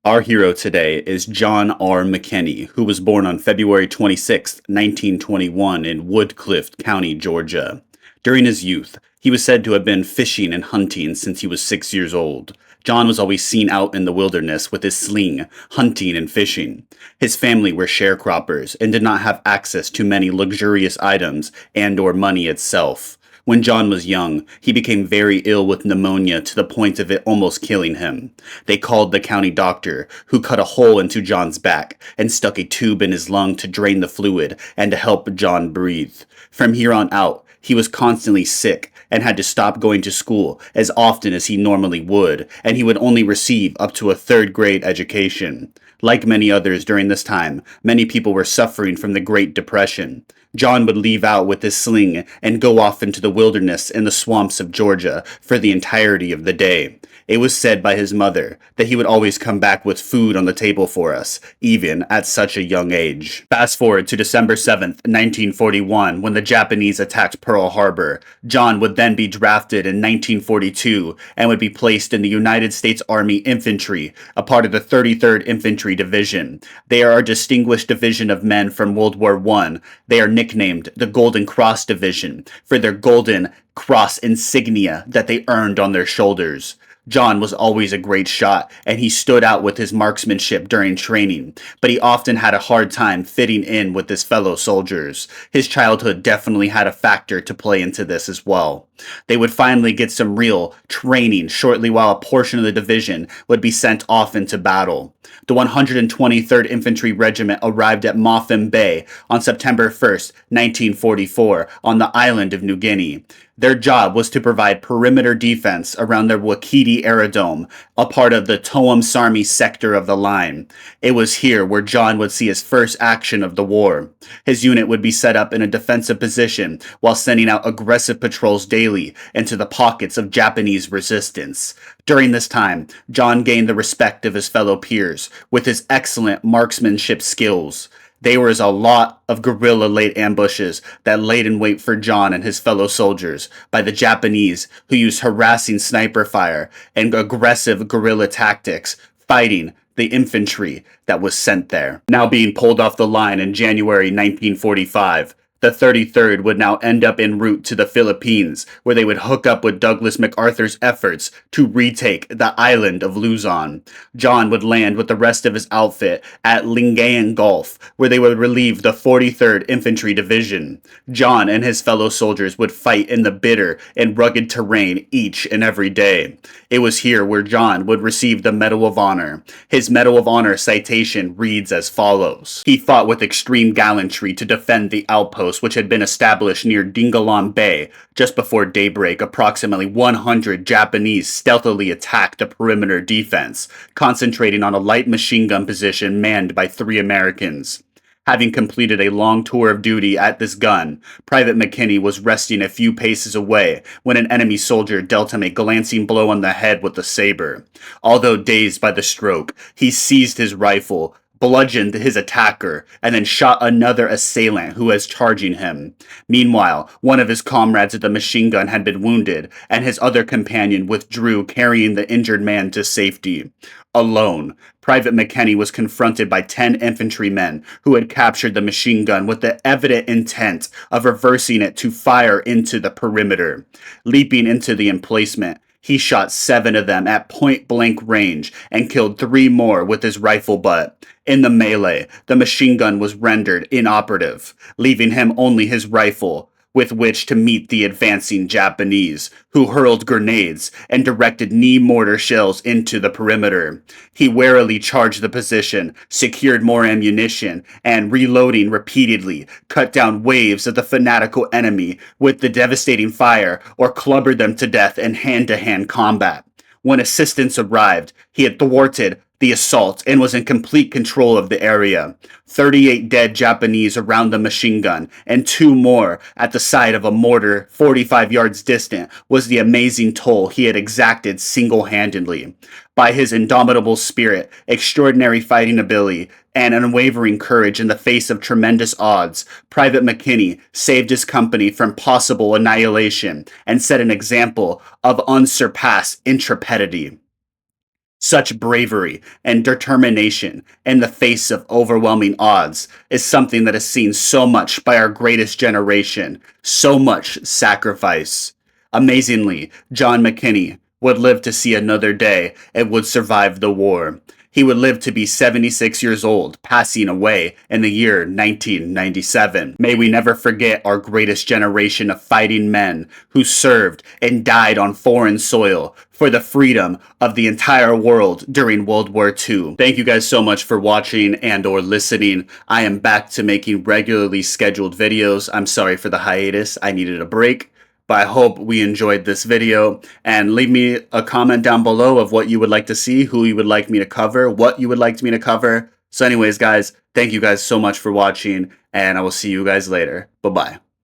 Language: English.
Our hero today is John R McKinney, who was born on February 26, 1921 in Woodcliff County, Georgia. During his youth, he was said to have been fishing and hunting since he was 6 years old. John was always seen out in the wilderness with his sling, hunting and fishing. His family were sharecroppers and did not have access to many luxurious items and or money itself. When John was young, he became very ill with pneumonia to the point of it almost killing him. They called the county doctor, who cut a hole into John's back and stuck a tube in his lung to drain the fluid and to help John breathe. From here on out, he was constantly sick and had to stop going to school as often as he normally would, and he would only receive up to a third-grade education. Like many others during this time, many people were suffering from the Great Depression. John would leave out with his sling and go off into the wilderness in the swamps of Georgia for the entirety of the day. It was said by his mother that he would always come back with food on the table for us, even at such a young age. Fast forward to December 7th, 1941, when the Japanese attacked Pearl Harbor. John would then be drafted in 1942 and would be placed in the United States Army Infantry, a part of the 33rd Infantry Division. They are a distinguished division of men from World War I. They are nicknamed the Golden Cross Division for their golden cross insignia that they earned on their shoulders. John was always a great shot, and he stood out with his marksmanship during training, but he often had a hard time fitting in with his fellow soldiers. His childhood definitely had a factor to play into this as well. They would finally get some real training shortly while a portion of the division would be sent off into battle. The 123rd Infantry Regiment arrived at Moffin Bay on September 1st, 1944, on the island of New Guinea. Their job was to provide perimeter defense around the Wakiti Aerodrome, a part of the Toam Sarmi sector of the line. It was here where John would see his first action of the war. His unit would be set up in a defensive position while sending out aggressive patrols daily into the pockets of Japanese resistance. During this time, John gained the respect of his fellow peers with his excellent marksmanship skills. There was a lot of guerrilla late ambushes that laid in wait for John and his fellow soldiers by the Japanese, who used harassing sniper fire and aggressive guerrilla tactics, fighting the infantry that was sent there. Now being pulled off the line in January 1945, the 33rd would now end up en route to the Philippines, where they would hook up with Douglas MacArthur's efforts to retake the island of Luzon. John would land with the rest of his outfit at Lingayen Gulf, where they would relieve the 43rd Infantry Division. John and his fellow soldiers would fight in the bitter and rugged terrain each and every day. It was here where John would receive the Medal of Honor. His Medal of Honor citation reads as follows. He fought with extreme gallantry to defend the outpost which had been established near Dingalan Bay. Just before daybreak, approximately 100 Japanese stealthily attacked the perimeter defense, concentrating on a light machine gun position manned by 3 Americans. Having completed a long tour of duty at this gun, Private McKinney was resting a few paces away when an enemy soldier dealt him a glancing blow on the head with a saber. Although dazed by the stroke, he seized his rifle, bludgeoned his attacker, and then shot another assailant who was charging him. Meanwhile, one of his comrades at the machine gun had been wounded, and his other companion withdrew, carrying the injured man to safety. Alone, Private McKinney was confronted by 10 infantrymen who had captured the machine gun with the evident intent of reversing it to fire into the perimeter. Leaping into the emplacement, he shot 7 of them at point-blank range and killed 3 more with his rifle butt. In the melee, the machine gun was rendered inoperative, leaving him only his rifle with which to meet the advancing Japanese, who hurled grenades and directed knee mortar shells into the perimeter. He warily charged the position, secured more ammunition, and, reloading repeatedly, cut down waves of the fanatical enemy with the devastating fire or clubbered them to death in hand-to-hand combat. When assistance arrived, he had thwarted the assault and was in complete control of the area. 38 dead Japanese around the machine gun and 2 more at the side of a mortar 45 yards distant was the amazing toll he had exacted single-handedly. By his indomitable spirit, extraordinary fighting ability, and unwavering courage in the face of tremendous odds, Private McKinney saved his company from possible annihilation and set an example of unsurpassed intrepidity. Such bravery and determination in the face of overwhelming odds is something that is seen so much by our greatest generation, so much sacrifice. Amazingly, John McKinney would live to see another day and would survive the war. He would live to be 76 years old, passing away in the year 1997. May we never forget our greatest generation of fighting men who served and died on foreign soil for the freedom of the entire world during World War II. Thank you guys so much for watching and or listening. I am back to making regularly scheduled videos. I'm sorry for the hiatus. I needed a break. But I hope we enjoyed this video, and leave me a comment down below of what you would like to see, who you would like me to cover, what you would like me to cover. So anyways, guys, thank you guys so much for watching, and I will see you guys later. Bye-bye.